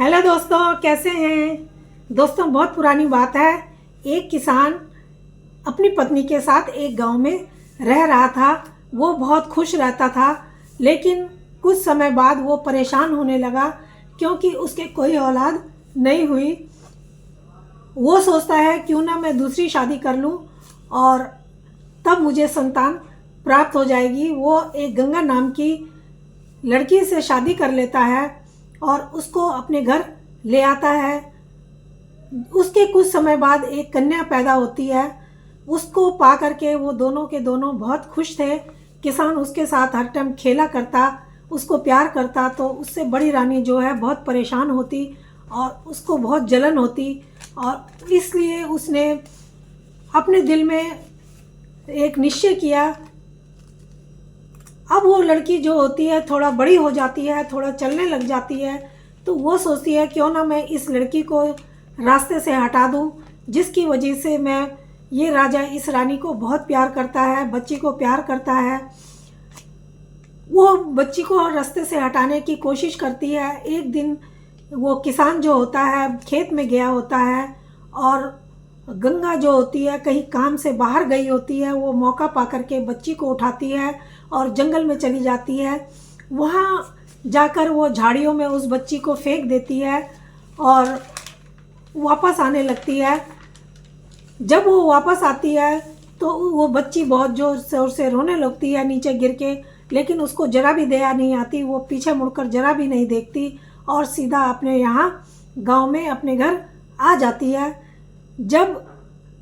Hello दोस्तों, कैसे हैं दोस्तों। बहुत पुरानी बात है। एक किसान अपनी पत्नी के साथ एक गांव में रह रहा था। वो बहुत खुश रहता था, लेकिन कुछ समय बाद वो परेशान होने लगा क्योंकि उसके कोई औलाद नहीं हुई। वो सोचता है क्यों ना मैं दूसरी शादी कर लूं और तब मुझे संतान प्राप्त हो जाएगी। वो एक गंगा नाम की लड़की से शादी कर लेता है और उसको अपने घर ले आता है। उसके कुछ समय बाद एक कन्या पैदा होती है। उसको पा करके वो दोनों के दोनों बहुत खुश थे। किसान उसके साथ हर टाइम खेला करता, उसको प्यार करता, तो उससे बड़ी रानी जो है बहुत परेशान होती और उसको बहुत जलन होती, और इसलिए उसने अपने दिल में एक निश्चय किया। अब वो लड़की जो होती है थोड़ा बड़ी हो जाती है, थोड़ा चलने लग जाती है, तो वो सोचती है क्यों ना मैं इस लड़की को रास्ते से हटा दूं, जिसकी वजह से मैं ये राजा इस रानी को बहुत प्यार करता है, बच्ची को प्यार करता है। वो बच्ची को रास्ते से हटाने की कोशिश करती है। एक दिन वो किसान जो होता है खेत में गया होता है और गंगा जो होती है कहीं काम से बाहर गई होती है। वो मौका पा करके बच्ची को उठाती है और जंगल में चली जाती है। वहाँ जाकर वो झाड़ियों में उस बच्ची को फेंक देती है और वापस आने लगती है। जब वो वापस आती है तो वो बच्ची बहुत जोर शोर से रोने लगती है नीचे गिर के, लेकिन उसको जरा भी दया नहीं आती। वो पीछे मुड़कर जरा भी नहीं देखती और सीधा अपने यहाँ गांव में अपने घर आ जाती है। जब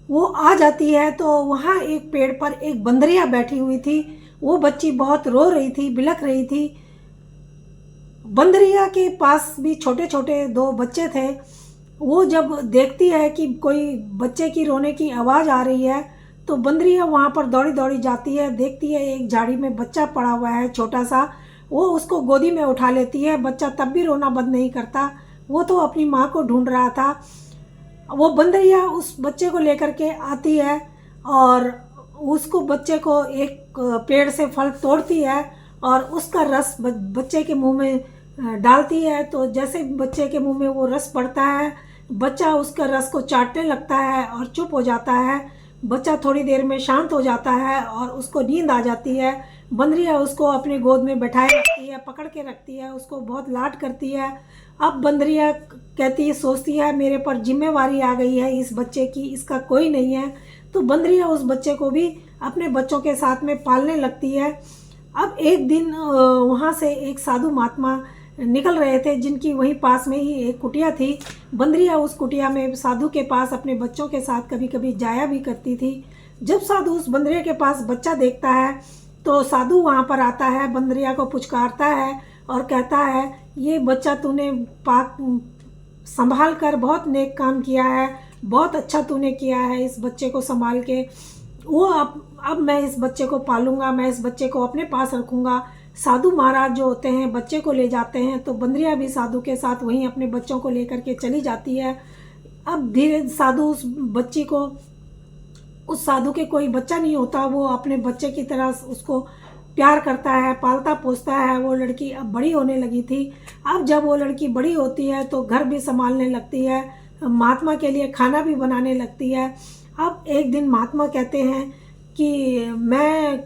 वो आ जाती है तो वहाँ एक पेड़ पर एक बंदरिया बैठी हुई थी। वो बच्ची बहुत रो रही थी, बिलख रही थी। बंदरिया के पास भी छोटे छोटे दो बच्चे थे। वो जब देखती है कि कोई बच्चे की रोने की आवाज़ आ रही है तो बंदरिया वहाँ पर दौड़ी दौड़ी जाती है। देखती है एक झाड़ी में बच्चा पड़ा हुआ है छोटा सा। वो उसको गोदी में उठा लेती है। बच्चा तब भी रोना बंद नहीं करता। वो तो अपनी माँ को ढूंढ रहा था। वो बंदरिया उस बच्चे को लेकर के आती है और उसको बच्चे को एक पेड़ से फल तोड़ती है और उसका रस बच्चे के मुंह में डालती है। तो जैसे बच्चे के मुंह में वो रस पड़ता है, बच्चा उसका रस को चाटने लगता है और चुप हो जाता है। बच्चा थोड़ी देर में शांत हो जाता है और उसको नींद आ जाती है। बंदरिया उसको अपने गोद में बैठाए रखती है, पकड़ के रखती है, उसको बहुत लाड करती है। अब बंदरिया कहती सोचती है मेरे पर जिम्मेवारी आ गई है इस बच्चे की, इसका कोई नहीं है। तो बंदरिया उस बच्चे को भी अपने बच्चों के साथ में पालने लगती है। अब एक दिन वहाँ से एक साधु महात्मा निकल रहे थे, जिनकी वहीं पास में ही एक कुटिया थी। बंदरिया उस कुटिया में साधु के पास अपने बच्चों के साथ कभी कभी जाया भी करती थी। जब साधु उस बंदरिया के पास बच्चा देखता है तो साधु वहाँ पर आता है, बंदरिया को पुचकारता है और कहता है ये बच्चा तूने पाक संभाल कर बहुत नेक काम किया है, बहुत अच्छा तूने किया है इस बच्चे को संभाल के। वो अब मैं इस बच्चे को पालूंगा, मैं इस बच्चे को अपने पास रखूंगा। साधु महाराज जो होते हैं बच्चे को ले जाते हैं, तो बंदरिया भी साधु के साथ वहीं अपने बच्चों को लेकर के चली जाती है। अब धीरे साधु उस बच्ची को, उस साधु के कोई बच्चा नहीं होता, वो अपने बच्चे की तरह उसको प्यार करता है, पालता पोसता है। वो लड़की अब बड़ी होने लगी थी। अब जब वो लड़की बड़ी होती है तो घर भी संभालने लगती है, महात्मा के लिए खाना भी बनाने लगती है। अब एक दिन महात्मा कहते हैं कि मैं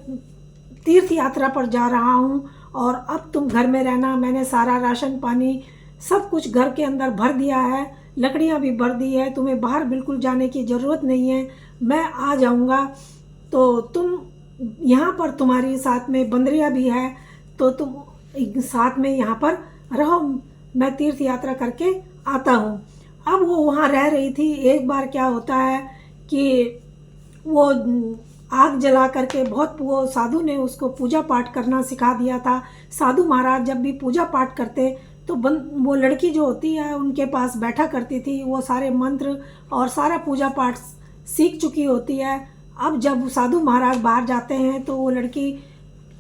तीर्थ यात्रा पर जा रहा हूँ और अब तुम घर में रहना। मैंने सारा राशन पानी सब कुछ घर के अंदर भर दिया है, लकड़ियाँ भी भर दी है, तुम्हें बाहर बिल्कुल जाने की ज़रूरत नहीं है। मैं आ जाऊँगा तो तुम यहाँ पर, तुम्हारी साथ में बंदरिया भी है, तो तुम साथ में यहाँ पर रहो, मैं तीर्थ यात्रा करके आता हूँ। अब वो वहाँ रह रही थी। एक बार क्या होता है कि वो आग जला करके बहुत, वो साधु ने उसको पूजा पाठ करना सिखा दिया था। साधु महाराज जब भी पूजा पाठ करते तो वो लड़की जो होती है उनके पास बैठा करती थी। वो सारे मंत्र और सारा पूजा पाठ सीख चुकी होती है। अब जब साधु महाराज बाहर जाते हैं तो वो लड़की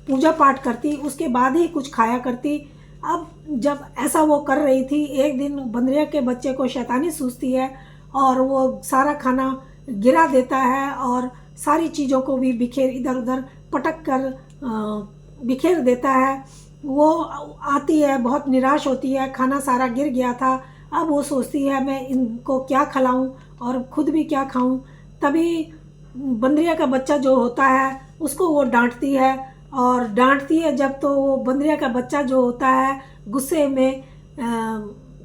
पूजा पाठ करती, उसके बाद ही कुछ खाया करती। अब जब ऐसा वो कर रही थी, एक दिन बंदरिया के बच्चे को शैतानी सूझती है और वो सारा खाना गिरा देता है और सारी चीज़ों को भी बिखेर, इधर उधर पटक कर बिखेर देता है। वो आती है, बहुत निराश होती है, खाना सारा गिर गया था। अब वो सोचती है मैं इनको क्या खिलाऊं और ख़ुद भी क्या खाऊं। तभी बंदरिया का बच्चा जो होता है उसको वो डांटती है, और डांटती है जब तो वो बंदरिया का बच्चा जो होता है गुस्से में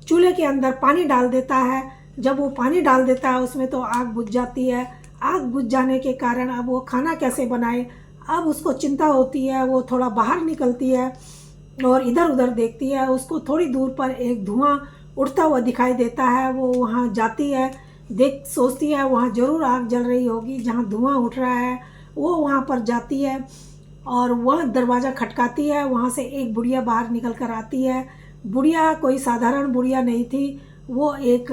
चूल्हे के अंदर पानी डाल देता है। जब वो पानी डाल देता है उसमें तो आग बुझ जाती है। आग बुझ जाने के कारण अब वो खाना कैसे बनाए, अब उसको चिंता होती है। वो थोड़ा बाहर निकलती है और इधर उधर देखती है। उसको थोड़ी दूर पर एक धुआं उड़ता हुआ दिखाई देता है। वो वहाँ जाती है, देख सोचती है वहाँ ज़रूर आग जल रही होगी जहाँ धुआं उठ रहा है। वो वहाँ पर जाती है और वह दरवाज़ा खटकाती है। वहाँ से एक बुढ़िया बाहर निकल कर आती है। बुढ़िया कोई साधारण बुढ़िया नहीं थी, वो एक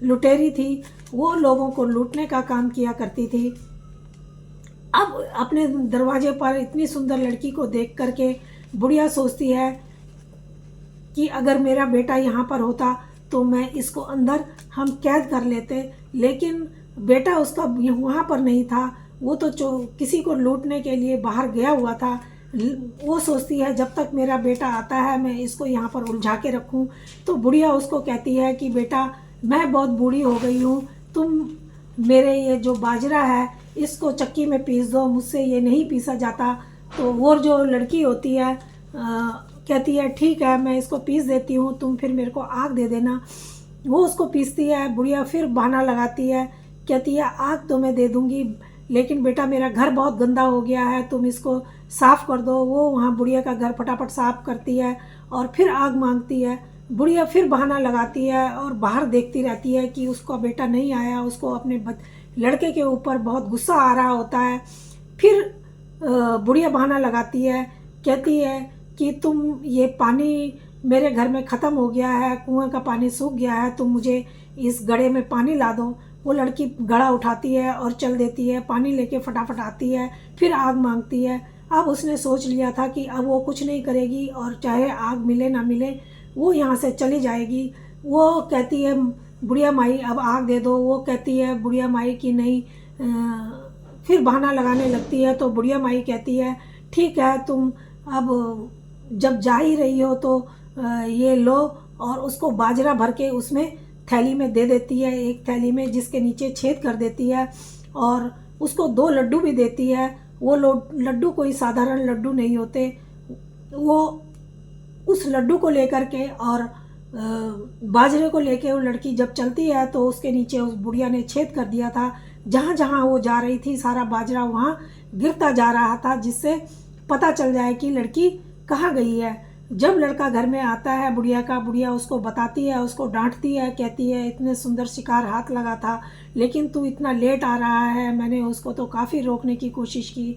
लुटेरी थी। वो लोगों को लूटने का काम किया करती थी। अब अपने दरवाजे पर इतनी सुंदर लड़की को देख करके बुढ़िया सोचती है कि अगर मेरा बेटा यहाँ पर होता तो मैं इसको अंदर हम कैद कर लेते, लेकिन बेटा उसका वहाँ पर नहीं था। वो तो किसी को लूटने के लिए बाहर गया हुआ था। वो सोचती है जब तक मेरा बेटा आता है मैं इसको यहाँ पर उलझा के रखूँ। तो बुढ़िया उसको कहती है कि बेटा मैं बहुत बूढ़ी हो गई हूँ, तुम मेरे ये जो बाजरा है इसको चक्की में पीस दो, मुझसे ये नहीं पीसा जाता। तो वो जो लड़की होती है कहती है ठीक है मैं इसको पीस देती हूँ, तुम फिर मेरे को आग दे देना। वो उसको पीसती है। बुढ़िया फिर बहाना लगाती है, कहती है आग तो मैं दे दूँगी, लेकिन बेटा मेरा घर बहुत गंदा हो गया है, तुम इसको साफ़ कर दो। वो वहाँ बुढ़िया का घर फटाफट साफ़ करती है और फिर आग मांगती है। बुढ़िया फिर बहाना लगाती है और बाहर देखती रहती है कि उसका बेटा नहीं आया। उसको अपने लड़के के ऊपर बहुत गुस्सा आ रहा होता है। फिर बुढ़िया बहाना लगाती है, कहती है कि तुम ये पानी मेरे घर में ख़त्म हो गया है, कुएं का पानी सूख गया है, तुम मुझे इस घड़े में पानी ला दो। वो लड़की घड़ा उठाती है और चल देती है, पानी लेके फटाफट आती है, फिर आग मांगती है। अब उसने सोच लिया था कि अब वो कुछ नहीं करेगी और चाहे आग मिले ना मिले वो यहाँ से चली जाएगी। वो कहती है बुढ़िया माई अब आग दे दो। वो कहती है बुढ़िया माई कि नहीं, फिर बहाना लगाने लगती है। तो बुढ़िया माई कहती है ठीक है तुम अब जब जा ही रही हो तो ये लो, और उसको बाजरा भर के उसमें थैली में दे देती है, एक थैली में जिसके नीचे छेद कर देती है, और उसको 2 लड्डू भी देती है। वो लड्डू कोई साधारण लड्डू नहीं होते। वो उस लड्डू को लेकर के और बाजरे को लेके वो लड़की जब चलती है तो उसके नीचे उस बुढ़िया ने छेद कर दिया था। जहाँ जहाँ वो जा रही थी सारा बाजरा वहाँ गिरता जा रहा था, जिससे पता चल जाए कि लड़की कहाँ गई है। जब लड़का घर में आता है बुढ़िया का, बुढ़िया उसको बताती है, उसको डांटती है, कहती है इतने सुंदर शिकार हाथ लगा था लेकिन तू इतना लेट आ रहा है। मैंने उसको तो काफ़ी रोकने की कोशिश की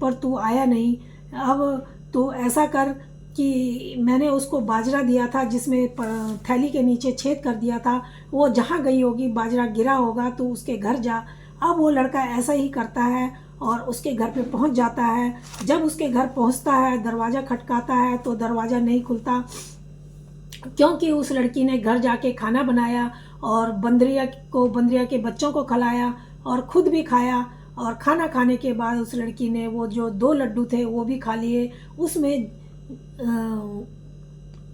पर तू आया नहीं। अब तू ऐसा कर कि मैंने उसको बाजरा दिया था जिसमें थैली के नीचे छेद कर दिया था, वो जहाँ गई होगी बाजरा गिरा होगा, तो उसके घर जा। अब वो लड़का ऐसा ही करता है और उसके घर पे पहुंच जाता है। जब उसके घर पहुंचता है दरवाज़ा खटकाता है तो दरवाज़ा नहीं खुलता, क्योंकि उस लड़की ने घर जाके खाना बनाया और बंदरिया के बच्चों को खिलाया और ख़ुद भी खाया। और खाना खाने के बाद उस लड़की ने वो जो 2 लड्डू थे वो भी खा लिए। उसमें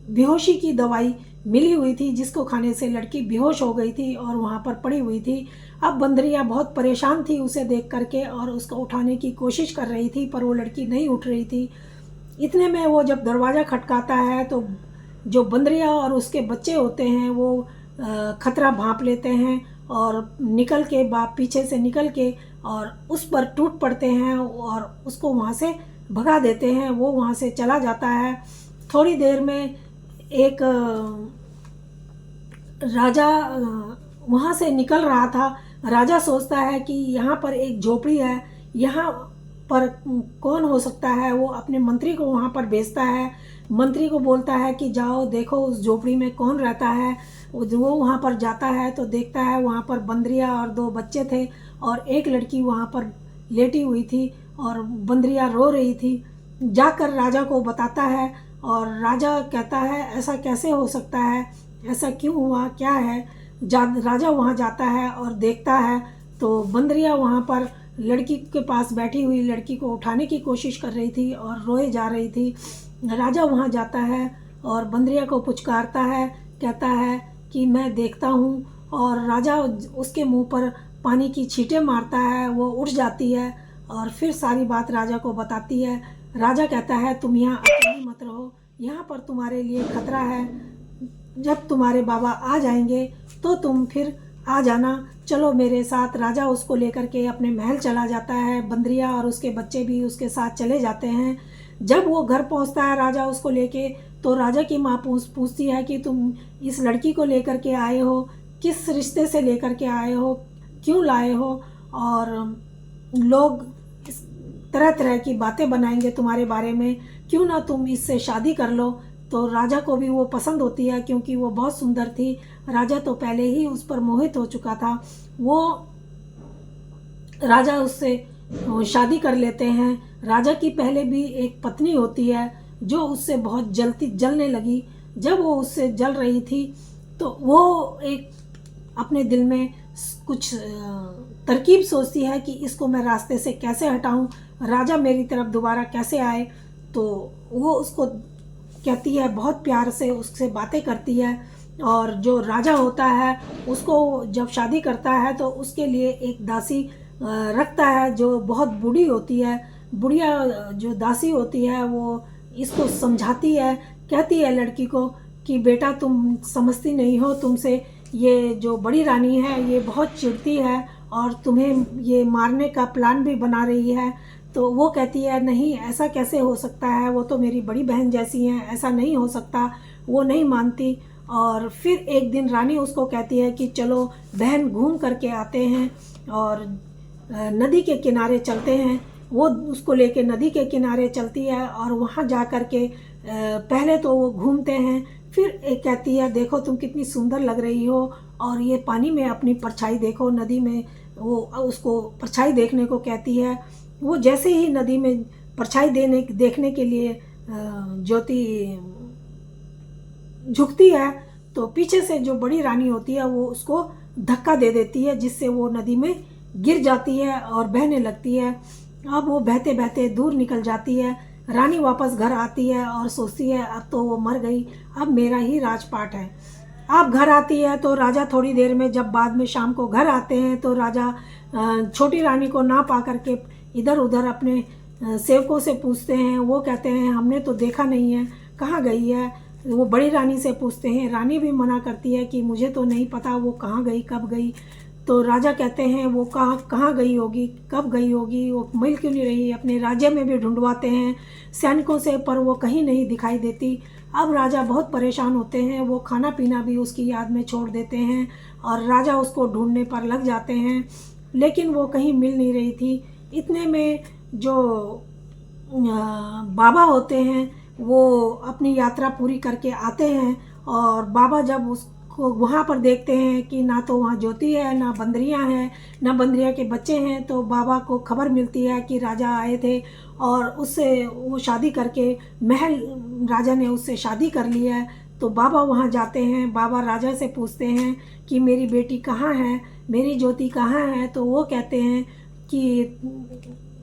बेहोशी की दवाई मिली हुई थी जिसको खाने से लड़की बेहोश हो गई थी और वहाँ पर पड़ी हुई थी। अब बंदरिया बहुत परेशान थी उसे देख करके और उसको उठाने की कोशिश कर रही थी पर वो लड़की नहीं उठ रही थी। इतने में वो जब दरवाज़ा खटकाता है तो जो बंदरिया और उसके बच्चे होते हैं वो खतरा भांप लेते हैं और निकल के पीछे से निकल के और उस पर टूट पड़ते हैं और उसको वहाँ से भगा देते हैं। वो वहाँ से चला जाता है। थोड़ी देर में एक राजा वहाँ से निकल रहा था। राजा सोचता है कि यहाँ पर एक झोपड़ी है, यहाँ पर कौन हो सकता है। वो अपने मंत्री को वहाँ पर भेजता है। मंत्री को बोलता है कि जाओ देखो उस झोपड़ी में कौन रहता है। वो वहाँ पर जाता है तो देखता है वहाँ पर बंदरिया और 2 बच्चे थे और एक लड़की वहाँ पर लेटी हुई थी और बंदरिया रो रही थी। जाकर राजा को बताता है और राजा कहता है ऐसा कैसे हो सकता है, ऐसा क्यों हुआ, क्या है। राजा वहाँ जाता है और देखता है तो बंदरिया वहाँ पर लड़की के पास बैठी हुई लड़की को उठाने की कोशिश कर रही थी और रोए जा रही थी। राजा वहाँ जाता है और बंदरिया को पुचकारता है, कहता है कि मैं देखता हूँ। और राजा उसके मुंह पर पानी की छींटे मारता है, वो उठ जाती है और फिर सारी बात राजा को बताती है। राजा कहता है तुम यहाँ अकेली मत रहो, यहाँ पर तुम्हारे लिए खतरा है, जब तुम्हारे बाबा आ जाएंगे तो तुम फिर आ जाना, चलो मेरे साथ। राजा उसको लेकर के अपने महल चला जाता है, बंदरिया और उसके बच्चे भी उसके साथ चले जाते हैं। जब वो घर पहुंचता है राजा उसको लेके, तो राजा की माँ पूछती है कि तुम इस लड़की को लेकर के आए हो, किस रिश्ते से लेकर के आए हो, क्यों लाए हो, और लोग इस तरह तरह की बातें बनाएंगे तुम्हारे बारे में, क्यों ना तुम इससे शादी कर लो। तो राजा को भी वो पसंद होती है क्योंकि वो बहुत सुंदर थी। राजा तो पहले ही उस पर मोहित हो चुका था। वो राजा उससे शादी कर लेते हैं। राजा की पहले भी एक पत्नी होती है जो उससे बहुत जलने लगी। जब वो उससे जल रही थी तो वो एक अपने दिल में कुछ तरकीब सोचती है कि इसको मैं रास्ते से कैसे हटाऊं, राजा मेरी तरफ दोबारा कैसे आए। तो वो उसको कहती है, बहुत प्यार से उससे बातें करती है। और जो राजा होता है उसको जब शादी करता है तो उसके लिए एक दासी रखता है जो बहुत बूढ़ी होती है। बुढ़िया जो दासी होती है वो इसको समझाती है, कहती है लड़की को कि बेटा तुम समझती नहीं हो, तुमसे ये जो बड़ी रानी है ये बहुत चिढ़ती है और तुम्हें ये मारने का प्लान भी बना रही है। तो वो कहती है नहीं, ऐसा कैसे हो सकता है, वो तो मेरी बड़ी बहन जैसी हैं, ऐसा नहीं हो सकता। वो नहीं मानती। और फिर एक दिन रानी उसको कहती है कि चलो बहन घूम करके आते हैं और नदी के किनारे चलते हैं। वो उसको लेके नदी के किनारे चलती है और वहाँ जा कर के पहले तो वो घूमते हैं, फिर एक कहती है देखो तुम कितनी सुंदर लग रही हो और ये पानी में अपनी परछाई देखो, नदी में वो उसको परछाई देखने को कहती है। वो जैसे ही नदी में परछाई देखने के लिए ज्योति झुकती है तो पीछे से जो बड़ी रानी होती है वो उसको धक्का दे देती है, जिससे वो नदी में गिर जाती है और बहने लगती है। अब वो बहते बहते दूर निकल जाती है। रानी वापस घर आती है और सोचती है अब तो वो मर गई, अब मेरा ही राजपाट है। अब घर आती है तो राजा थोड़ी देर में, जब बाद में शाम को घर आते हैं तो राजा छोटी रानी को ना पा करके इधर उधर अपने सेवकों से पूछते हैं। वो कहते हैं हमने तो देखा नहीं है, कहाँ गई है। वो बड़ी रानी से पूछते हैं, रानी भी मना करती है कि मुझे तो नहीं पता वो कहाँ गई, कब गई। तो राजा कहते हैं वो कहाँ गई होगी, कब गई होगी, वो मिल क्यों नहीं रही। अपने राज्य में भी ढूंढवाते हैं सैनिकों से, पर वो कहीं नहीं दिखाई देती। अब राजा बहुत परेशान होते हैं, वो खाना पीना भी उसकी याद में छोड़ देते हैं और राजा उसको ढूंढने पर लग जाते हैं, लेकिन वो कहीं मिल नहीं रही थी। इतने में जो बाबा होते हैं वो अपनी यात्रा पूरी करके आते हैं और बाबा जब उसको वहाँ पर देखते हैं कि ना तो वहाँ ज्योति है, ना बंदरिया है, ना बंदरिया के बच्चे हैं, तो बाबा को खबर मिलती है कि राजा आए थे और उससे वो शादी करके महल, राजा ने उससे शादी कर लिया है। तो बाबा वहाँ जाते हैं। बाबा राजा से पूछते हैं कि मेरी बेटी कहाँ है, मेरी ज्योति कहाँ है। तो वो कहते हैं कि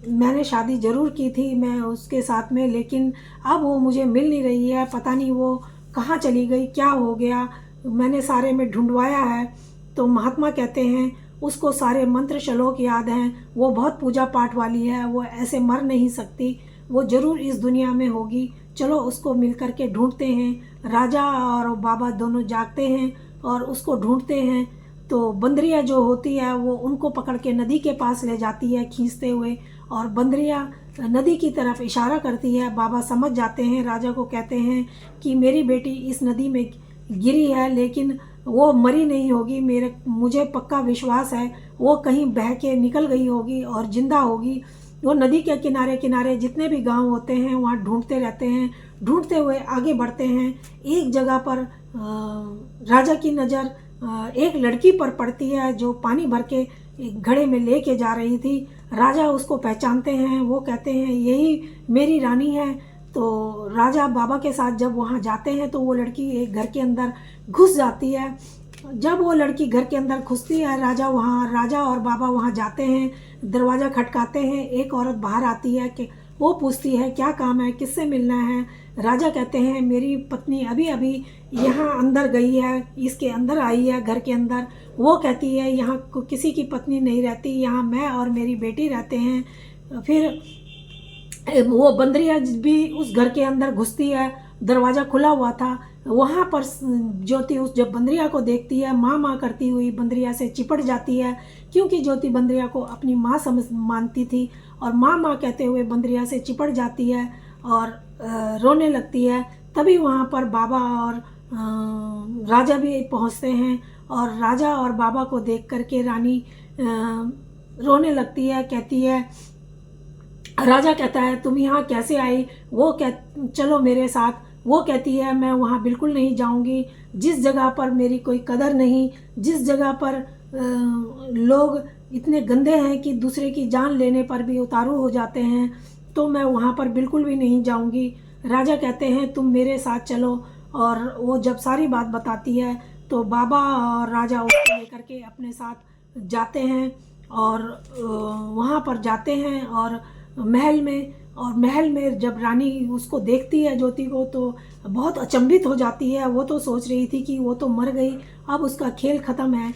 मैंने शादी ज़रूर की थी मैं उसके साथ में, लेकिन अब वो मुझे मिल नहीं रही है, पता नहीं वो कहाँ चली गई, क्या हो गया, मैंने सारे में ढूंढवाया है। तो महात्मा कहते हैं उसको सारे मंत्र श्लोक याद हैं, वो बहुत पूजा पाठ वाली है, वो ऐसे मर नहीं सकती, वो ज़रूर इस दुनिया में होगी, चलो उसको मिल कर के ढूंढते हैं। राजा और बाबा दोनों जागते हैं और उसको ढूंढते हैं। तो बंदरिया जो होती है वो उनको पकड़ के नदी के पास ले जाती है खींचते हुए, और बंदरिया नदी की तरफ इशारा करती है। बाबा समझ जाते हैं, राजा को कहते हैं कि मेरी बेटी इस नदी में गिरी है लेकिन वो मरी नहीं होगी, मुझे पक्का विश्वास है वो कहीं बह के निकल गई होगी और ज़िंदा होगी। वो नदी के किनारे किनारे जितने भी गांव होते हैं वहाँ ढूंढते रहते हैं, ढूंढते हुए आगे बढ़ते हैं। एक जगह पर राजा की नज़र एक लड़की पर पड़ती है जो पानी भर के एक घड़े में लेके जा रही थी। राजा उसको पहचानते हैं, वो कहते हैं यही मेरी रानी है। तो राजा बाबा के साथ जब वहाँ जाते हैं तो वो लड़की एक घर के अंदर घुस जाती है। जब वो लड़की घर के अंदर घुसती है, राजा और बाबा वहाँ जाते हैं, दरवाज़ा खटकाते हैं। एक औरत बाहर आती है कि वो पूछती है क्या काम है, किससे मिलना है। राजा कहते हैं मेरी पत्नी अभी अभी यहाँ अंदर गई है, इसके अंदर आई है घर के अंदर। वो कहती है यहाँ किसी की पत्नी नहीं रहती, यहाँ मैं और मेरी बेटी रहते हैं। फिर वो बंदरिया भी उस घर के अंदर घुसती है, दरवाज़ा खुला हुआ था। वहाँ पर ज्योति उस जब बंदरिया को देखती है, माँ माँ करती हुई बंदरिया से चिपट जाती है, क्योंकि ज्योति बंदरिया को अपनी माँ समझ मानती थी। और माँ माँ कहते हुए बंदरिया से चिपट जाती है और रोने लगती है। तभी वहाँ पर बाबा और राजा भी पहुँचते हैं और राजा और बाबा को देख करके रानी रोने लगती है। कहती है, राजा कहता है तुम यहाँ कैसे आई। वो चलो मेरे साथ। वो कहती है मैं वहाँ बिल्कुल नहीं जाऊँगी, जिस जगह पर मेरी कोई कदर नहीं, जिस जगह पर लोग इतने गंदे हैं कि दूसरे की जान लेने पर भी उतारू हो जाते हैं, तो मैं वहाँ पर बिल्कुल भी नहीं जाऊँगी। राजा कहते हैं तुम मेरे साथ चलो। और वो जब सारी बात बताती है तो बाबा और राजा उसको लेकर के अपने साथ जाते हैं और वहाँ पर जाते हैं और महल में जब रानी उसको देखती है ज्योति को तो बहुत अचंभित हो जाती है। वो तो सोच रही थी कि वो तो मर गई, अब उसका खेल ख़त्म है।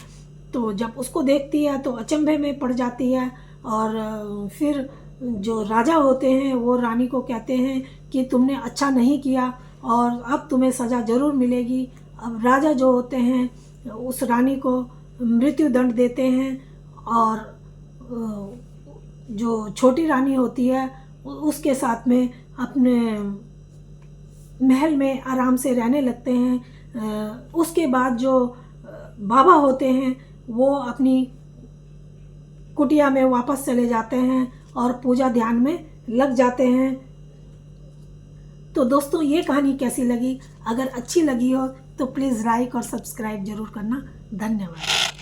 तो जब उसको देखती है तो अचंभे में पड़ जाती है। और फिर जो राजा होते हैं वो रानी को कहते हैं कि तुमने अच्छा नहीं किया और अब तुम्हें सज़ा ज़रूर मिलेगी। अब राजा जो होते हैं उस रानी को मृत्यु दंड देते हैं और जो छोटी रानी होती है उसके साथ में अपने महल में आराम से रहने लगते हैं। उसके बाद जो बाबा होते हैं वो अपनी कुटिया में वापस चले जाते हैं और पूजा ध्यान में लग जाते हैं। तो दोस्तों ये कहानी कैसी लगी? अगर अच्छी लगी हो तो प्लीज़ लाइक और सब्सक्राइब ज़रूर करना। धन्यवाद।